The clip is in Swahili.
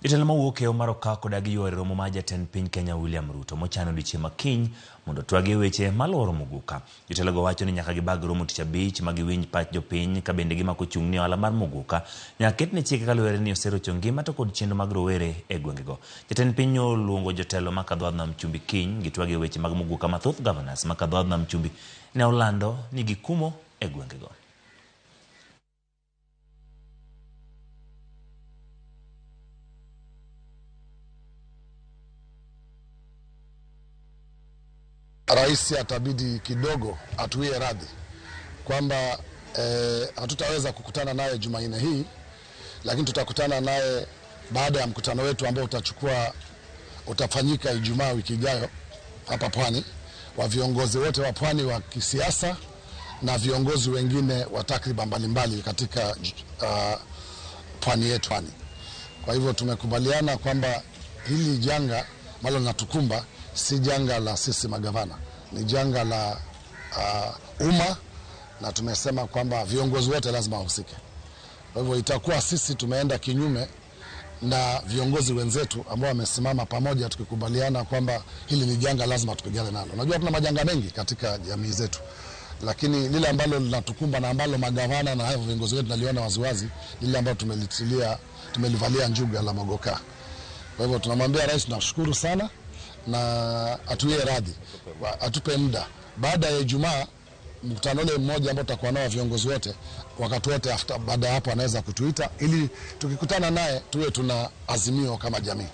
Jatelo mawuok e Omaroka kodagi yore romo mar jatend piny Kenya William Ruto mochano odiochieng' makiny mondo twagi weche maloro Muguka. Jotelogo wacho ni nyaka gibag romo tich abich ma giwinj pach jopiny ka bende gimako chung' ni ohala mar Muguka nyaka ketne chike kaluwore ni oserocho ngima to kod chenro mag rowere e gwengego. Jatend piny oluongo jotelo ma kadho nam chumbi kiny gitwagi weche mag Muguka mathoth governors ma kadho nam chumbi ne olando ni gikumo e gwengego. Rais atabidi kidogo atuie radhi kwamba hatutaweza kukutana naye Jumanne hii, lakini tutakutana naye baada ya mkutano wetu ambao utafanyika Ijumaa wiki ijayo hapa Pwani, wa viongozi wote wa Pwani wa kisiasa na viongozi wengine wa takriban mbalimbali katika Pwani yetu. Kwa hivyo tumekubaliana kwamba hili janga ambalo linatukumba si janga la sisi magavana, ni janga la umma, na tumesema kwamba viongozi wote lazima wahusike. Kwa hivyo itakuwa sisi tumeenda kinyume na viongozi wenzetu ambao wamesimama pamoja tukikubaliana kwamba hili ni janga lazima tupigane nalo. Unajua tuna majanga mengi katika jamii zetu, lakini lile ambalo linatukumba na ambalo magavana na hao viongozi wetu naliona waziwazi lile ambalo tumelivalia njuga la Muguka. Kwa hivyo tunamwambia rais tunashukuru sana na atuie radhi, atupe muda. Baada ya Ijumaa mkutano ule mmoja ambao tutakuwa nao viongozi wote, wakati wote baada hapo anaweza kutuita ili tukikutana naye tuwe tuna azimio kama jamii.